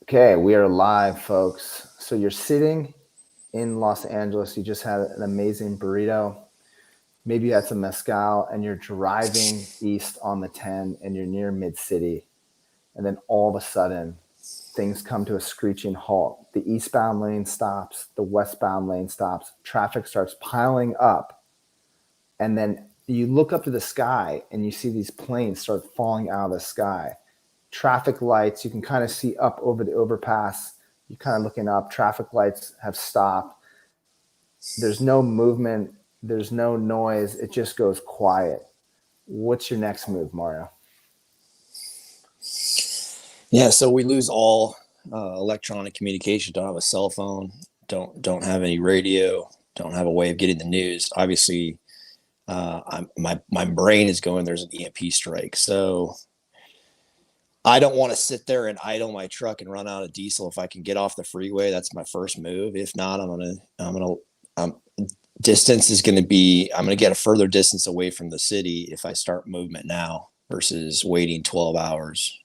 Okay, we are live, folks. So you're sitting in Los Angeles. You just had an amazing burrito. Maybe you had some mezcal and you're driving east on the 10 and you're near Mid City. And then all of a sudden, things come to a screeching halt. The eastbound lane stops, the westbound lane stops, traffic starts piling up. And then you look up to the sky and you see these planes start falling out of the sky. Traffic lights, you can kind of see up over the overpass. You're kind of looking up, traffic lights have stopped. There's no movement, there's no noise, it just goes quiet. What's your next move, Mario? Yeah, so we lose all electronic communication. Don't have a cell phone. Don't have any radio. Don't have a way of getting the news. Obviously, my brain is going. There's an EMP strike, so I don't want to sit there and idle my truck and run out of diesel. If I can get off the freeway, that's my first move. If not, distance is going to be. I'm going to get a further distance away from the city if I start movement now versus waiting 12 hours.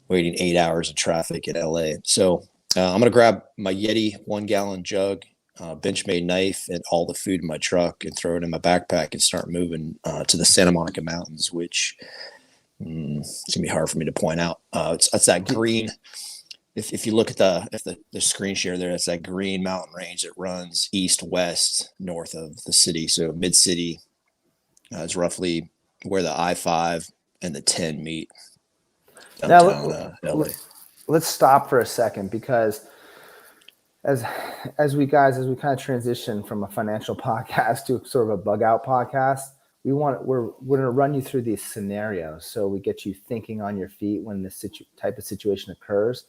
Waiting 8 hours in traffic in LA. So I'm going to grab my Yeti 1 gallon jug, Benchmade knife, and all the food in my truck and throw it in my backpack and start moving to the Santa Monica Mountains, which it's going to be hard for me to point out. It's that green. If you look at the screen share there, it's that green mountain range that runs east, west, north of the city. So Mid City is roughly where the I-5 and the 10 meet. Now, Downtown LA. let's stop for a second because as we kind of transition from a financial podcast to sort of a bug out podcast, we're going to run you through these scenarios so we get you thinking on your feet when this type of situation occurs.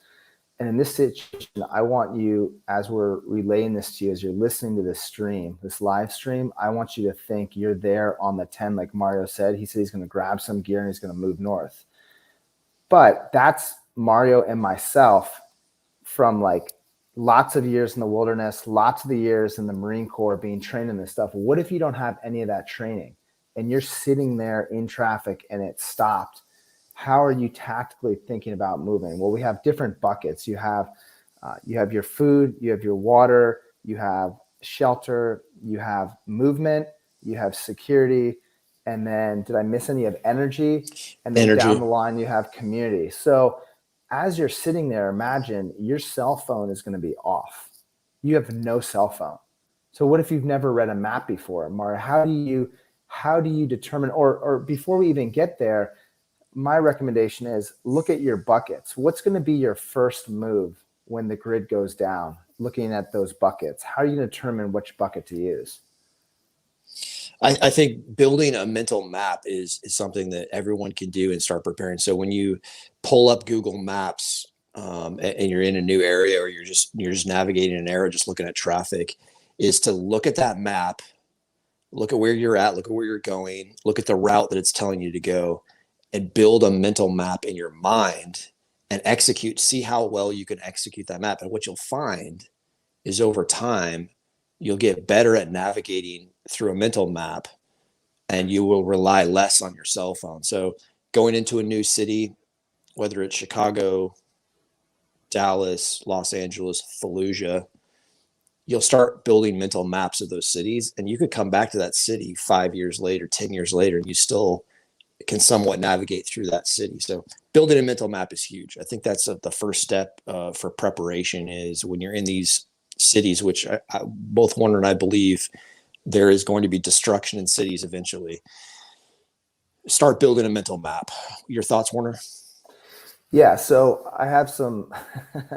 And in this situation, I want you, as we're relaying this to you, as you're listening to this live stream, I want you to think you're there on the 10, like Mario said. He said he's going to grab some gear and he's going to move north. But that's Mario and myself from like lots of years in the wilderness, lots of the years in the Marine Corps being trained in this stuff. What if you don't have any of that training and you're sitting there in traffic and it stopped? How are you tactically thinking about moving? Well, we have different buckets. You have your food, you have your water, you have shelter, you have movement, you have security, and then did I miss any? Of energy, and then down the line you have community. So as you're sitting there, imagine your cell phone is going to be off. You have no cell phone. So what if you've never read a map before, Mario? How do you determine, or before we even get there, my recommendation is look at your buckets. What's going to be your first move when the grid goes down? Looking at those buckets, how are you going to determine which bucket to use? I think building a mental map is something that everyone can do and start preparing. So when you pull up Google Maps and you're in a new area or you're just navigating an area, just looking at traffic, is to look at that map, look at where you're at, look at where you're going, look at the route that it's telling you to go, and build a mental map in your mind and execute. See how well you can execute that map. And what you'll find is over time, you'll get better at navigating through a mental map and you will rely less on your cell phone. So going into a new city, whether it's Chicago, Dallas, Los Angeles, Fallujah, you'll start building mental maps of those cities and you could come back to that city 5 years later, 10 years later, and you still can somewhat navigate through that city. So building a mental map is huge. I think that's the first step for preparation is when you're in these cities, which both Warner and I believe there is going to be destruction in cities eventually. Start building a mental map. Your thoughts, Warner? Yeah, so I have some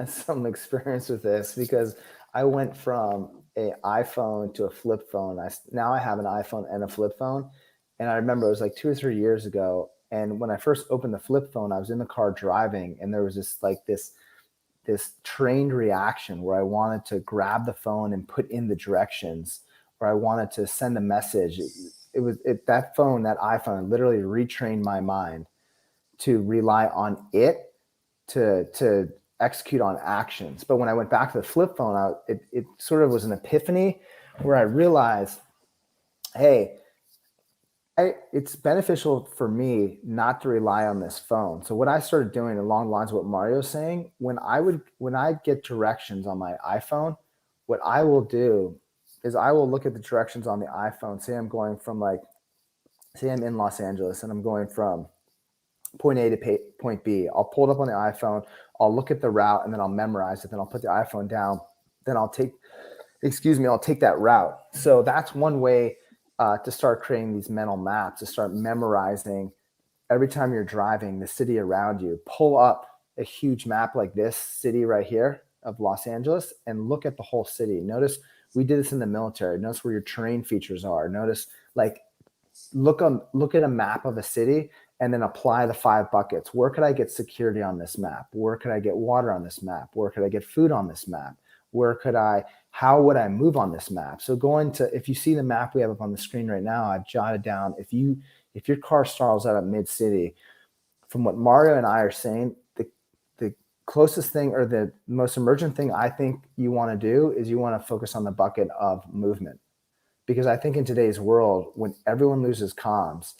some experience with this because I went from an iPhone to a flip phone. Now I have an iPhone and a flip phone, and I remember it was like 2 or 3 years ago. And when I first opened the flip phone, I was in the car driving, and there was this trained reaction where I wanted to grab the phone and put in the directions, or I wanted to send a message. That phone, that iPhone, literally retrained my mind to rely on it to execute on actions. But when I went back to the flip phone, it sort of was an epiphany where I realized, hey, It's beneficial for me not to rely on this phone. So what I started doing along the lines of what Mario's saying, when I get directions on my iPhone, what I will do is I will look at the directions on the iPhone. Say I'm in Los Angeles and I'm going from point A to point B. I'll pull it up on the iPhone. I'll look at the route and then I'll memorize it. Then I'll put the iPhone down. Then I'll take that route. So that's one way to start creating these mental maps, to start memorizing every time you're driving the city around you. Pull up a huge map like this city right here of Los Angeles and look at the whole city. Notice we did this in the military. Notice where your terrain features are. Notice like look at a map of a city and then apply the 5 buckets. Where could I get security on this map? Where could I get water on this map? Where could I get food on this map? How would I move on this map? So if you see the map we have up on the screen right now, I've jotted down, if your car stalls out at mid city, from what Mario and I are saying, the closest thing or the most emergent thing I think you want to do is you want to focus on the bucket of movement. Because I think in today's world, when everyone loses comms,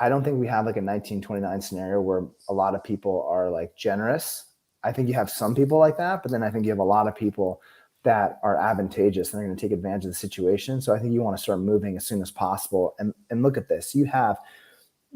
I don't think we have like a 1929 scenario where a lot of people are like generous. I think you have some people like that, but then I think you have a lot of people that are advantageous and they're going to take advantage of the situation. So I think you want to start moving as soon as possible. And look at this. You have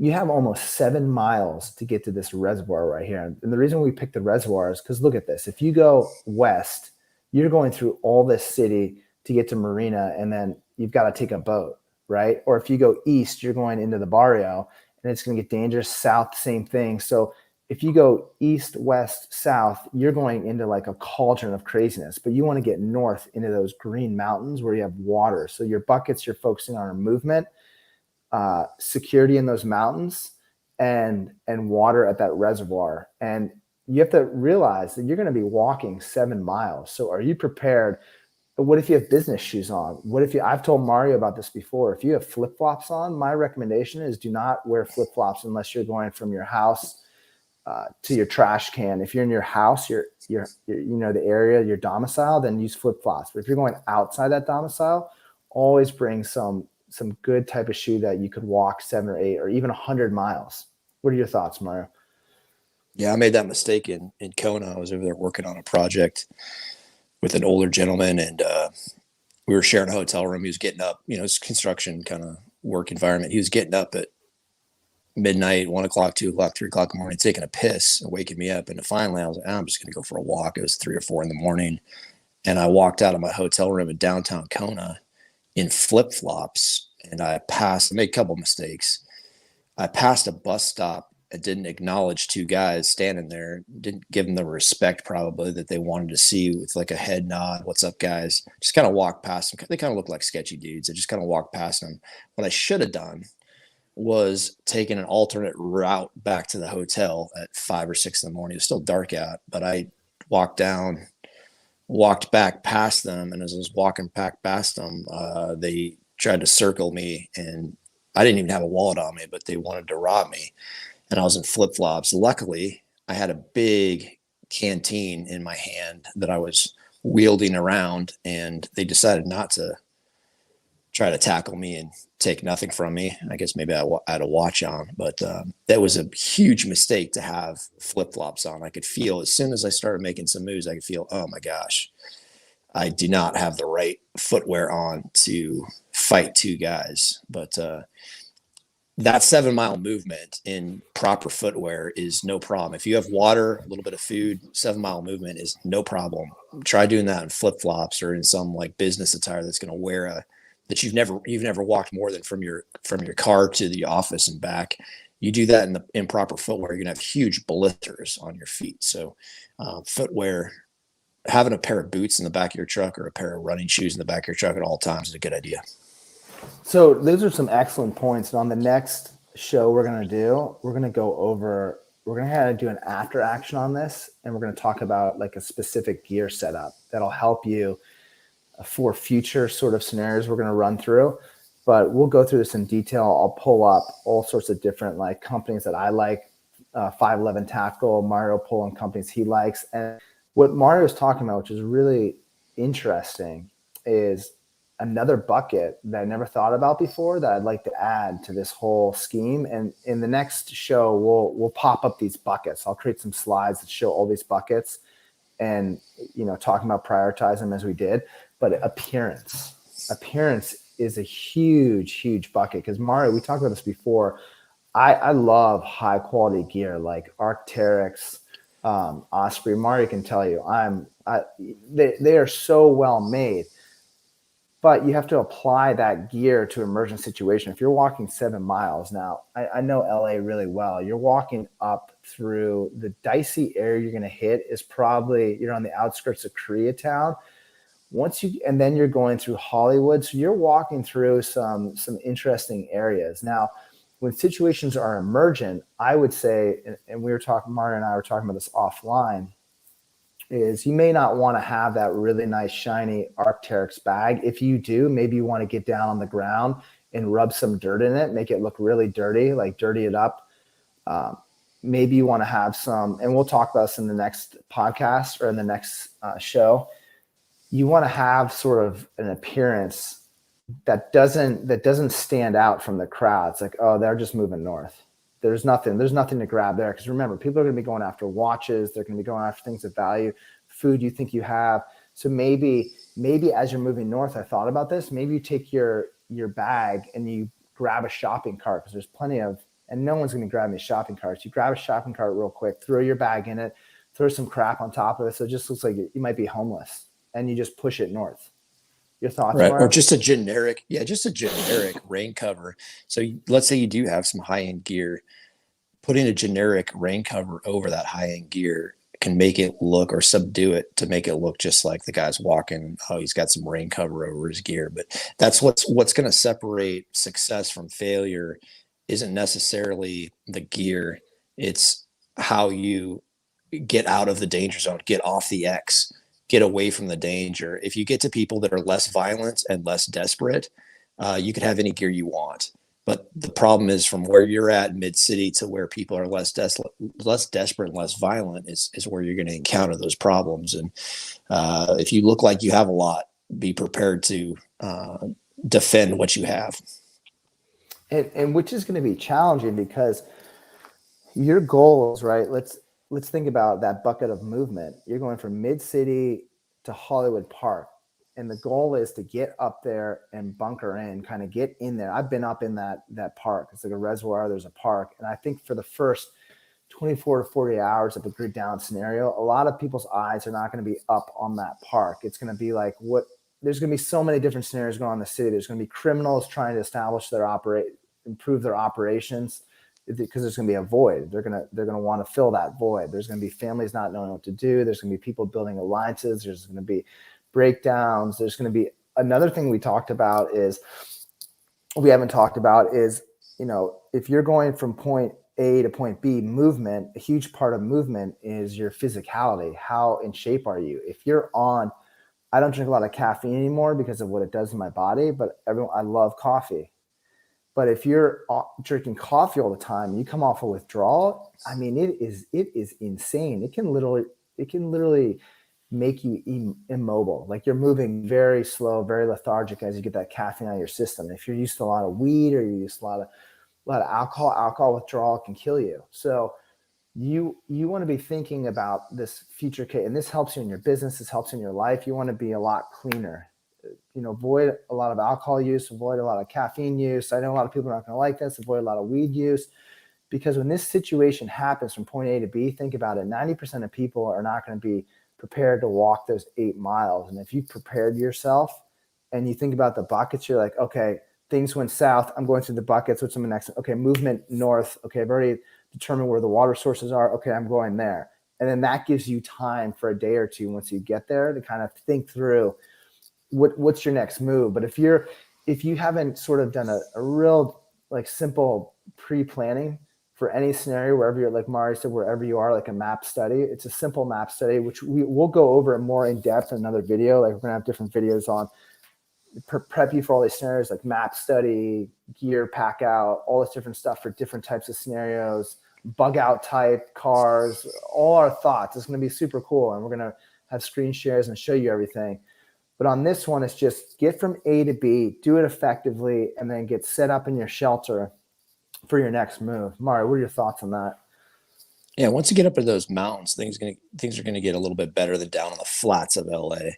almost 7 miles to get to this reservoir right here. And the reason we picked the reservoir is because look at this. If you go west, you're going through all this city to get to Marina, and then you've got to take a boat, right? Or if you go east, you're going into the barrio and it's going to get dangerous. South, same thing. So if you go east, west, south, you're going into like a cauldron of craziness, but you want to get north into those green mountains where you have water. So your buckets you're focusing on are movement, security in those mountains, and water at that reservoir. And you have to realize that you're going to be walking 7 miles. So are you prepared? But what if you have business shoes on? I've told Mario about this before. If you have flip-flops on, my recommendation is do not wear flip-flops unless you're going from your house to your trash can. If you're in your house, you're the area, your domicile, then use flip-flops. But if you're going outside that domicile, always bring some good type of shoe that you could walk 7 or 8 or even 100 miles. What are your thoughts, Mario? Yeah, I made that mistake in Kona. I was over there working on a project with an older gentleman, and we were sharing a hotel room. He was getting up, it's construction kind of work environment. He was getting up at midnight, 1 o'clock, 2 o'clock, 3 o'clock in the morning, taking a piss and waking me up. And finally I was like, I'm just going to go for a walk. It was 3 or 4 in the morning. And I walked out of my hotel room in downtown Kona in flip flops. And I made a couple mistakes. I passed a bus stop and didn't acknowledge 2 guys standing there, didn't give them the respect probably that they wanted to see with like a head nod. What's up, guys? Just kind of walked past them. They kind of look like sketchy dudes. I just kind of walked past them. What I should have done was taking an alternate route back to the hotel at 5 or 6 in the morning. It was still dark out, but I walked back past them. And as I was walking back past them, they tried to circle me, and I didn't even have a wallet on me, but they wanted to rob me. And I was in flip flops. Luckily, I had a big canteen in my hand that I was wielding around, and they decided not to try to tackle me and take nothing from me. I guess maybe I had a watch on, but that was a huge mistake to have flip flops on. I could feel as soon as I started making some moves, I could feel, oh my gosh, I do not have the right footwear on to fight 2 guys. But that 7 mile movement in proper footwear is no problem. If you have water, a little bit of food, 7 mile movement is no problem. Try doing that in flip flops or in some like business attire that's going to wear that you've never walked more than from your car to the office and back. You do that in the improper footwear, you're going to have huge blisters on your feet. So footwear, having a pair of boots in the back of your truck or a pair of running shoes in the back of your truck at all times is a good idea. So those are some excellent points. And on the next show we're going to do, we're going to have to do an after action on this. And we're going to talk about like a specific gear setup that'll help you for future sort of scenarios we're going to run through. But we'll go through this in detail. I'll pull up all sorts of different like companies that I like, 511 Tactical, Mario pulling companies he likes. And what Mario is talking about, which is really interesting, is another bucket that I never thought about before that I'd like to add to this whole scheme. And in the next show, we'll pop up these buckets. I'll create some slides that show all these buckets and, talking about prioritize them as we did. But appearance is a huge bucket, because Mario, we talked about this before. I love high quality gear like Arc'teryx, Osprey. Mario can tell you, they are so well made. But you have to apply that gear to emergent situation. If you're walking 7 miles now, I know LA really well. You're walking up through the dicey area. You're going to hit is probably, you're on the outskirts of Koreatown. And then you're going through Hollywood. So you're walking through some interesting areas. Now, when situations are emergent, I would say, and Mario and I were talking about this offline, is you may not want to have that really nice shiny Arc'teryx bag. If you do, maybe you want to get down on the ground and rub some dirt in it, make it look really dirty, like dirty it up. Maybe you want to have some, and we'll talk about this in the next podcast or in the next show. You want to have sort of an appearance that doesn't stand out from the crowd. It's like, oh, they're just moving north. There's nothing to grab there. Because remember, people are going to be going after watches. They're going to be going after things of value, food you think you have. So maybe as you're moving north, I thought about this. Maybe you take your bag and you grab a shopping cart, because there's plenty of, and no one's going to grab these shopping carts. You grab a shopping cart real quick, throw your bag in it, throw some crap on top of it. So it just looks like you might be homeless, and you just push it north. Your thoughts, right? Mark? Or just a generic rain cover. So let's say you do have some high-end gear. Putting a generic rain cover over that high-end gear can make it look, or subdue it to make it look just like the guy's walking. Oh, he's got some rain cover over his gear. But that's what's going to separate success from failure. Isn't necessarily the gear. It's how you get out of the danger zone, get off the X, get away from the danger. If you get to people that are less violent and less desperate, you can have any gear you want. But the problem is, from where you're at mid-city to where people are less desperate and less violent is where you're going to encounter those problems. And if you look like you have a lot, be prepared to defend what you have. And which is going to be challenging, because your goals, right? Let's think about that bucket of movement. You're going from mid-city to Hollywood Park. And the goal is to get up there and bunker in, kind of get in there. I've been up in that park. It's like a reservoir. There's a park. And I think for the first 24 to 40 hours of a grid down scenario, a lot of people's eyes are not going to be up on that park. It's going to be like, there's going to be so many different scenarios going on in the city. There's going to be criminals trying to establish improve their operations, because there's going to be a void. They're going to want to fill that void. There's going to be families not knowing what to do. There's going to be people building alliances. There's going to be breakdowns. There's going to be another thing we haven't talked about is, if you're going from point A to point B, movement, a huge part of movement is your physicality. How in shape are you? If you're I don't drink a lot of caffeine anymore because of what it does in my body, but I love coffee. But if you're drinking coffee all the time and you come off a withdrawal, I mean, it is insane. It can literally make you immobile. Like, you're moving very slow, very lethargic as you get that caffeine out of your system. If you're used to a lot of weed, or you're used to a lot of alcohol withdrawal can kill you. So you want to be thinking about this future case, and this helps you in your business. This helps in your life. You want to be a lot cleaner. Avoid a lot of alcohol use, avoid a lot of caffeine use. I know a lot of people are not going to like this. Avoid a lot of weed use, because when this situation happens from point A to B, think about it. 90% of people are not going to be prepared to walk those 8 miles. And if you prepared yourself and you think about the buckets, you're like, okay, things went south. I'm going through the buckets. What's the next? Okay, movement north. Okay, I've already determined where the water sources are. Okay, I'm going there. And then that gives you time for a day or two once you get there to kind of think through what's your next move. But if you haven't sort of done a real simple pre-planning for any scenario, wherever you're, like Mari said, wherever you are, like a map study, it's a simple map study, which we'll go over more in depth in another video. Like, we're gonna have different videos on prep you for all these scenarios, like map study, gear pack out, all this different stuff for different types of scenarios, bug out type cars, all our thoughts. It's going to be super cool. And we're going to have screen shares and show you everything. But on this one, it's just get from A to B, do it effectively, and then get set up in your shelter for your next move. Mario, what are your thoughts on that? Yeah, once you get up into those mountains, things are gonna get a little bit better than down on the flats of LA,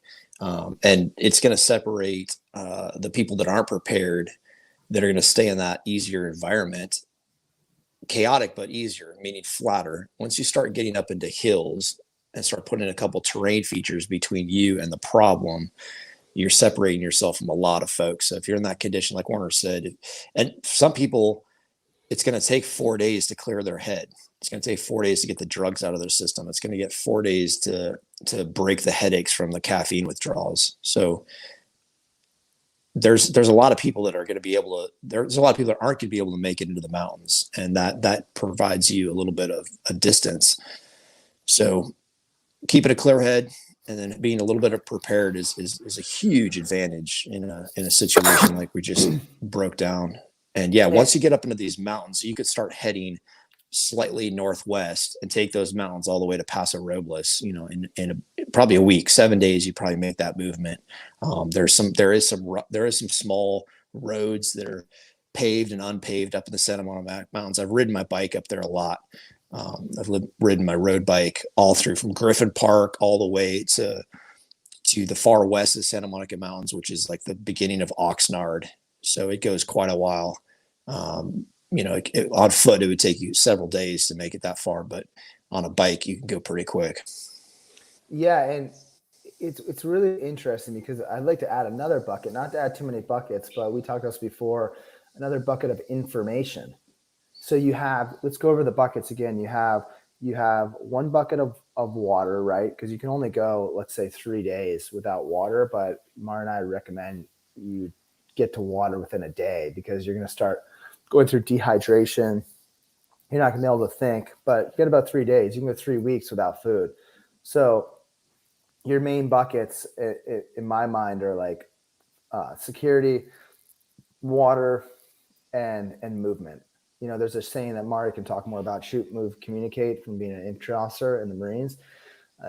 and it's gonna separate the people that aren't prepared, that are gonna stay in that easier environment, chaotic but easier, meaning flatter. Once you start getting up into hills and start putting a couple terrain features between you and the problem, you're separating yourself from a lot of folks. So if you're in that condition, like Warner said, and some people, it's going to take 4 days to clear their head. It's going to take 4 days to get the drugs out of their system. It's going to get 4 days to break the headaches from the caffeine withdrawals. So there's a lot of people that are going to be able to. There's a lot of people that aren't going to be able to make it into the mountains, and that provides you a little bit of a distance. So keeping a clear head and then being a little bit prepared is a huge advantage in a situation like we just broke down. And yeah, once you get up into these mountains, you could start heading slightly northwest and take those mountains all the way to Paso Robles. Probably a week, 7 days, you probably make that movement. There is some small roads that are paved and unpaved up in the Santa Monica Mountains. I've ridden my bike up there a lot. I've ridden my road bike all through from Griffin Park all the way to the far west of Santa Monica Mountains, which is like the beginning of Oxnard. So it goes quite a while. On foot, it would take you several days to make it that far, but on a bike, you can go pretty quick. Yeah, and it's really interesting because I'd like to add another bucket, not to add too many buckets, but we talked about this before, another bucket of information. So let's go over the buckets again. You have one bucket of water, right? Because you can only go, let's say, 3 days without water, but Mara and I recommend you get to water within a day because you're going to start going through dehydration. You're not going to be able to think, but you get about 3 days. You can go 3 weeks without food. So your main buckets, in my mind, are like security, water, and movement. There's a saying that Mari can talk more about: shoot, move, communicate, from being an infantry officer in the Marines.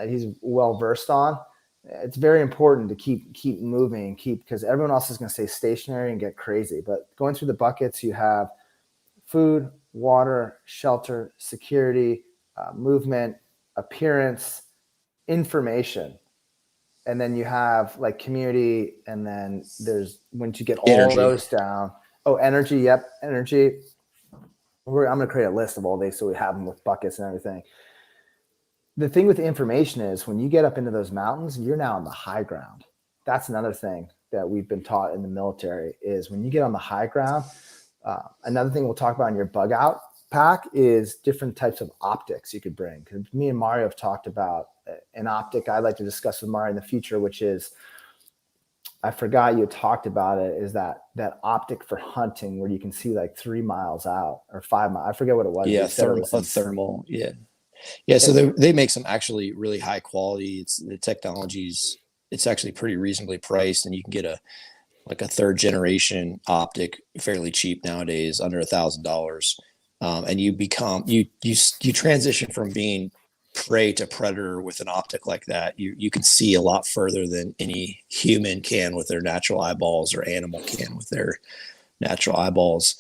He's well versed on. It's very important to keep moving, because everyone else is going to stay stationary and get crazy. But going through the buckets, you have food, water, shelter, security, movement, appearance, information. And then you have like community, and then there's, once you get all Energy. those down, energy. Yep, energy. I'm going to create a list of all these so we have them with buckets and everything. The thing with the information is when you get up into those mountains, you're now on the high ground. That's another thing that we've been taught in the military is when you get on the high ground. Another thing we'll talk about in your bug out pack is different types of optics you could bring. Because me and Mario have talked about an optic I'd like to discuss with Mario in the future, which is, I forgot you talked about it, is that optic for hunting where you can see like 3 miles out or 5 miles. I forget what it was. Yeah, thermal. Yeah. Yeah. So they make some actually really high quality. The technology's, it's actually pretty reasonably priced, and you can get a third generation optic fairly cheap nowadays, under $1,000. And you transition from being prey to predator with an optic like that. You can see a lot further than any human can with their natural eyeballs, or animal can with their natural eyeballs.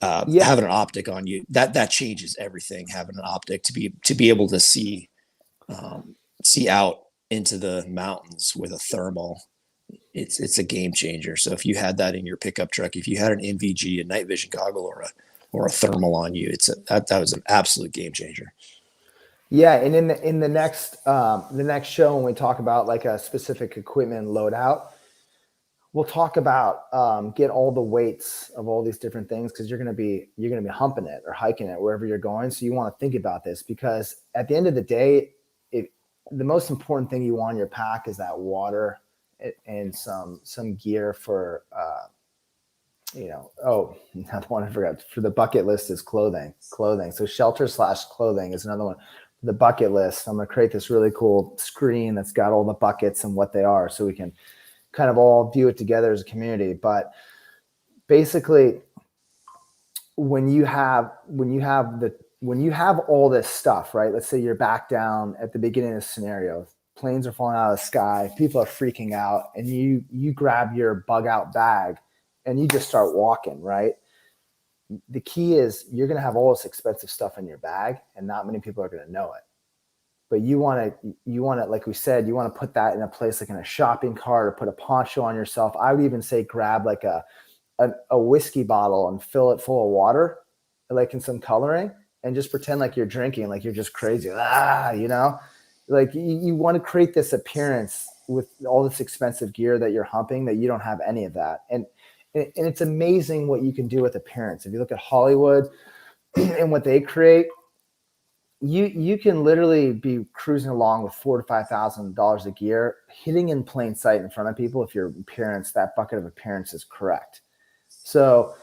Having an optic on you, that changes everything. Having an optic to be able to see out into the mountains with a thermal, it's a game changer. So if you had that in your pickup truck, if you had an NVG, a night vision goggle, or a thermal on you, that was an absolute game changer. Yeah, and in the next show, when we talk about like a specific equipment loadout, we'll talk about get all the weights of all these different things, because you're gonna be humping it or hiking it wherever you're going. So you want to think about this, because at the end of the day, the most important thing you want in your pack is that water and some gear for another one I forgot for the bucket list is clothing. So shelter/clothing is another one. The bucket list, I'm going to create this really cool screen that's got all the buckets and what they are, so we can kind of all view it together as a community. But basically, when you have all this stuff, right? Let's say you're back down at the beginning of the scenario. planes are falling out of the sky, people are freaking out, and you grab your bug out bag and you just start walking, right? The key is you're going to have all this expensive stuff in your bag and not many people are going to know it. But you want to, like we said, you want to put that in a place like in a shopping cart or put a poncho on yourself. I would even say grab like a whiskey bottle and fill it full of water, like in some coloring, and just pretend like you're drinking, like you're just crazy. Like you want to create this appearance with all this expensive gear that you're humping that you don't have any of that. And it's amazing what you can do with appearance. If you look at Hollywood and what they create, you can literally be cruising along with $4,000 to $5,000 of gear, hitting in plain sight in front of people if your appearance, that bucket of appearance, is correct. So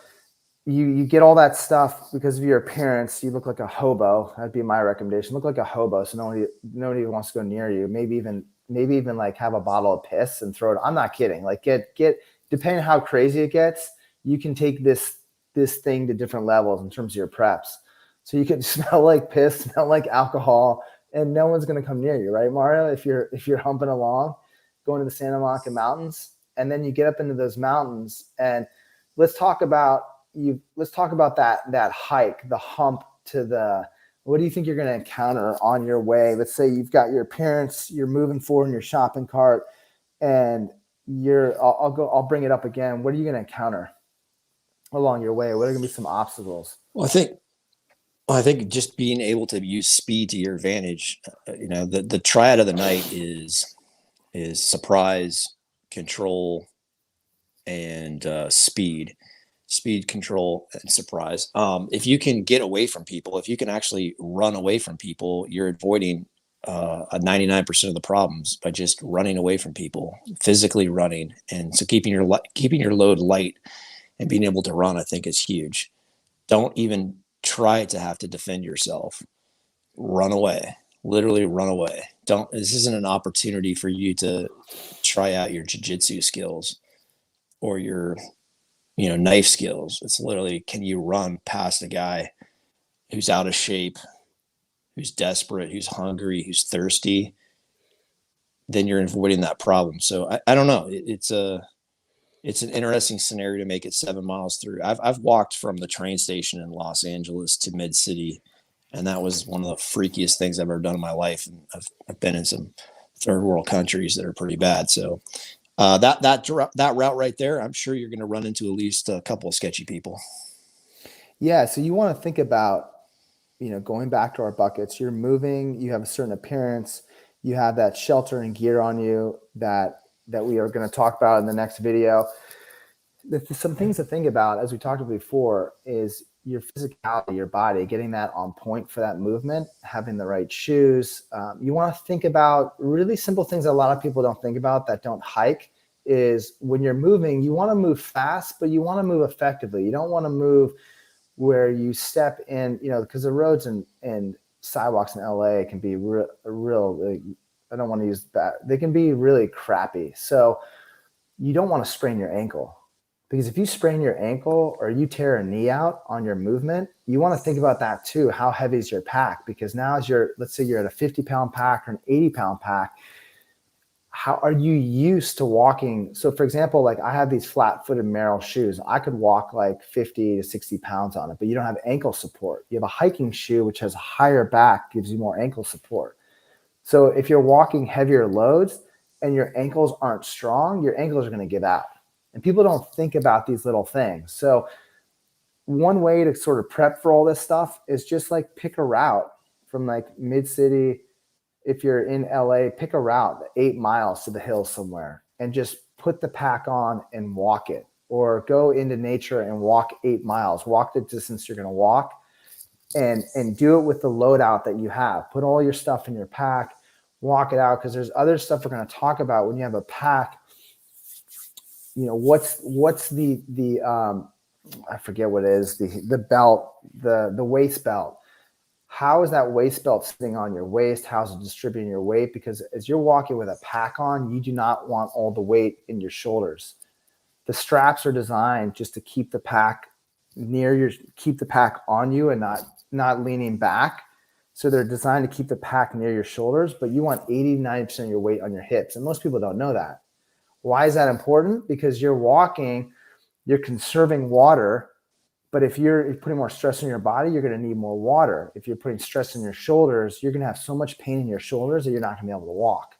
you get all that stuff because of your appearance. You look like a hobo. That'd be my recommendation. Look like a hobo, so nobody wants to go near you. Maybe even like have a bottle of piss and throw it. I'm not kidding. Like get depending on how crazy it gets, you can take this thing to different levels in terms of your preps. So you can smell like piss, smell like alcohol, and no one's going to come near you, right, Mario? If you're humping along, going to the Santa Monica Mountains, and then you get up into those mountains, and let's talk about that hike, the hump to the. What do you think you're going to encounter on your way? Let's say you've got your parents, you're moving forward in your shopping cart, and I'll bring it up again. What are you going to encounter along your way? What are going to be some obstacles? Well, I think just being able to use speed to your advantage. The triad of the night is surprise, control, and speed. Speed, control, and surprise. If you can get away from people, if you can actually run away from people, you're avoiding 99% of the problems by just running away from people, physically running. And so keeping your load light and being able to run, I think, is huge. Don't even try to have to defend yourself. Run away. Literally run away. This isn't an opportunity for you to try out your jiu-jitsu skills or your knife skills. It's literally, can you run past a guy who's out of shape, who's desperate, who's hungry, who's thirsty? Then you're avoiding that problem. So I don't know. It's an interesting scenario to make it 7 miles through. I've walked from the train station in Los Angeles to Mid City, and that was one of the freakiest things I've ever done in my life. And I've been in some third world countries that are pretty bad. So that route right there, I'm sure you're going to run into at least a couple of sketchy people. Yeah. So you want to think about, going back to our buckets, you're moving, you have a certain appearance, you have that shelter and gear on you that we are going to talk about in the next video. Some things to think about, as we talked about before, is your physicality, your body, getting that on point for that movement, having the right shoes. You want to think about really simple things that a lot of people don't think about that don't hike. Is when you're moving, you want to move fast, but you want to move effectively. You don't want to move where you step in, because the roads and sidewalks in LA can be real. I don't want to use that. They can be really crappy. So you don't want to sprain your ankle, because if you sprain your ankle or you tear a knee out on your movement, you want to think about that too. How heavy is your pack? Because now let's say you're at a 50-pound pack or an 80-pound pack. How are you used to walking? So for example, like I have these flat-footed Merrell shoes. I could walk like 50 to 60 pounds on it, but you don't have ankle support. You have a hiking shoe, which has a higher back, gives you more ankle support. So if you're walking heavier loads and your ankles aren't strong, your ankles are going to give out. And people don't think about these little things. So one way to sort of prep for all this stuff is just like pick a route from like Mid-City. If you're in LA, pick a route 8 miles to the hills somewhere and just put the pack on and walk it, or go into nature and walk 8 miles, walk the distance you're going to walk, and do it with the loadout that you have. Put all your stuff in your pack, walk it out. Cause there's other stuff we're going to talk about when you have a pack. What's the I forget what it is, the belt, the waist belt. How is that waist belt sitting on your waist? How's it distributing your weight? Because as you're walking with a pack on, you do not want all the weight in your shoulders. The straps are designed just to keep the pack keep the pack on you and not leaning back. So they're designed to keep the pack near your shoulders, but you want 80-90% of your weight on your hips. And most people don't know that. Why is that important? Because you're walking, you're conserving water. But if you're putting more stress on your body, you're going to need more water. If you're putting stress on your shoulders, you're going to have so much pain in your shoulders that you're not going to be able to walk.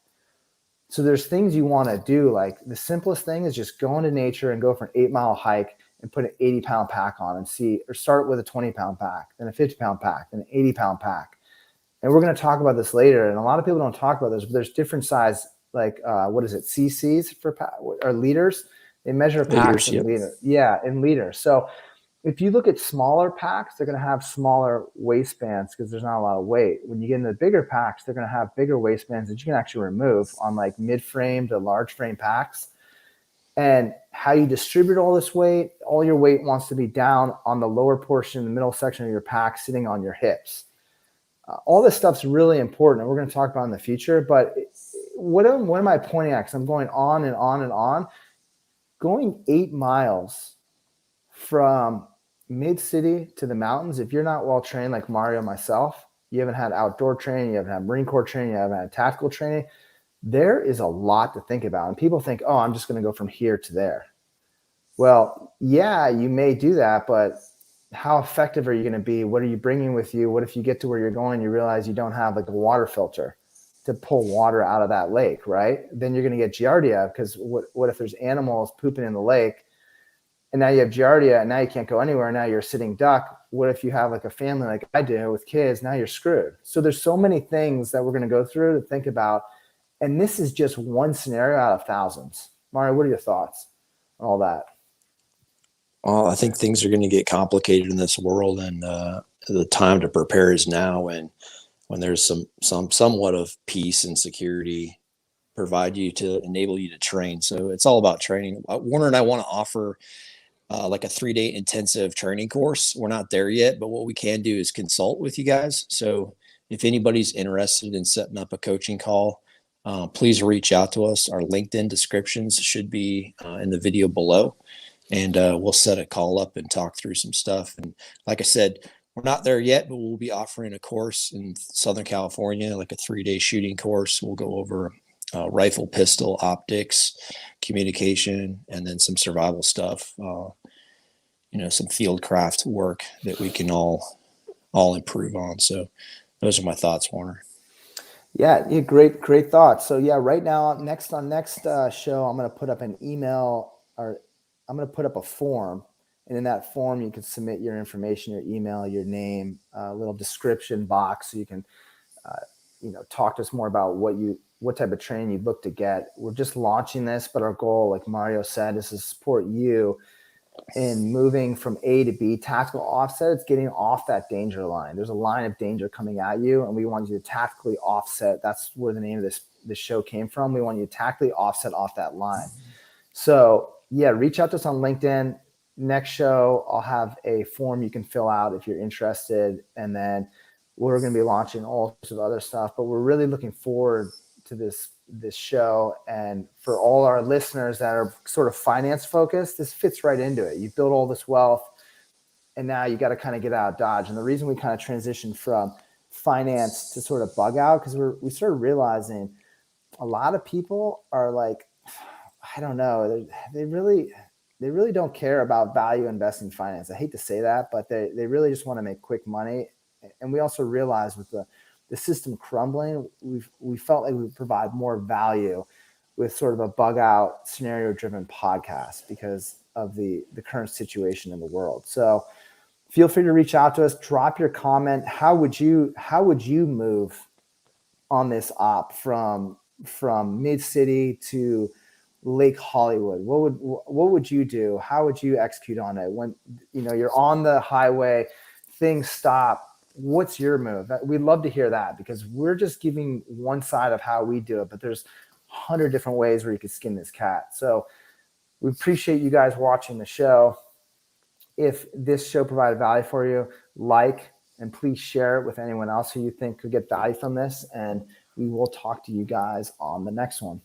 So there's things you want to do. Like the simplest thing is just go into nature and go for an 8-mile hike and put an 80-pound pack on and see, or start with a 20-pound pack, then a 50-pound pack, then an 80-pound pack. And we're going to talk about this later. And a lot of people don't talk about this, but there's different size, like what is it, CCs or liters? They measure packs in liters. Yeah, in liters. So if you look at smaller packs, they're going to have smaller waistbands because there's not a lot of weight. When you get into the bigger packs, they're going to have bigger waistbands that you can actually remove on like mid-frame to large frame packs. And how you distribute all this weight, all your weight wants to be down on the lower portion, the middle section of your pack, sitting on your hips. All this stuff's really important, and we're going to talk about in the future. But what am I pointing at? Because I'm going on and on and on. Going 8 miles from mid-city to the mountains, if you're not well trained like Mario and myself, you haven't had outdoor training, you haven't had Marine Corps training, you haven't had tactical training, there is a lot to think about. And people think, oh, I'm just going to go from here to there. Well, yeah, you may do that, but how effective are you going to be? What are you bringing with you? What if you get to where you're going, you realize you don't have like a water filter to pull water out of that lake, right? Then you're going to get giardia, because what if there's animals pooping in the lake and now you have giardia and now you can't go anywhere. Now you're a sitting duck. What if you have like a family like I do with kids? Now you're screwed. So there's so many things that we're going to go through to think about. And this is just one scenario out of thousands. Mario, what are your thoughts on all that? Well, I think things are going to get complicated in this world, and the time to prepare is now. And when there's somewhat of peace and security, provide you to enable you to train. So it's all about training. Warner and I want to offer like a 3-day intensive training course. We're not there yet, but what we can do is consult with you guys. So if anybody's interested in setting up a coaching call, please reach out to us. Our LinkedIn descriptions should be in the video below. And we'll set a call up and talk through some stuff. And like I said, we're not there yet, but we'll be offering a course in Southern California, like a 3-day shooting course. We'll go over rifle, pistol, optics, communication, and then some survival stuff. Some field craft work that we can all improve on. So those are my thoughts, Warner. Yeah, great thoughts. So yeah, right now, next show, I'm going to put up an email, or I'm going to put up a form, and in that form, you can submit your information, your email, your name, a little description box, so you can, talk to us more about what type of training you'd look to get. We're just launching this, but our goal, like Mario said, is to support you in moving from A to B. Tactical offset, it's getting off that danger line. There's a line of danger coming at you, and we want you to tactically offset. That's where the name of this show came from. We want you to tactically offset off that line. So yeah, reach out to us on LinkedIn. Next show, I'll have a form you can fill out if you're interested. And then we're going to be launching all sorts of other stuff, but we're really looking forward to this show. And for all our listeners that are sort of finance focused, this fits right into it. You build all this wealth, and now you got to kind of get out of Dodge. And the reason we kind of transitioned from finance to sort of bug out, because we started realizing a lot of people are like, I don't know, they really don't care about value investing finance. I hate to say that, but they really just want to make quick money. And we also realized with the system crumbling, we felt like we would provide more value with sort of a bug out scenario driven podcast because of the current situation in the world. So feel free to reach out to us, drop your comment. How would you move on this op from mid-city to Lake Hollywood? What would you do? How would you execute on it when you're on the highway, things stop? What's your move? We'd love to hear that, because we're just giving one side of how we do it, but there's 100 different ways where you could skin this cat. So we appreciate you guys watching the show. If this show provided value for you, and please share it with anyone else who you think could get value from this. And we will talk to you guys on the next one.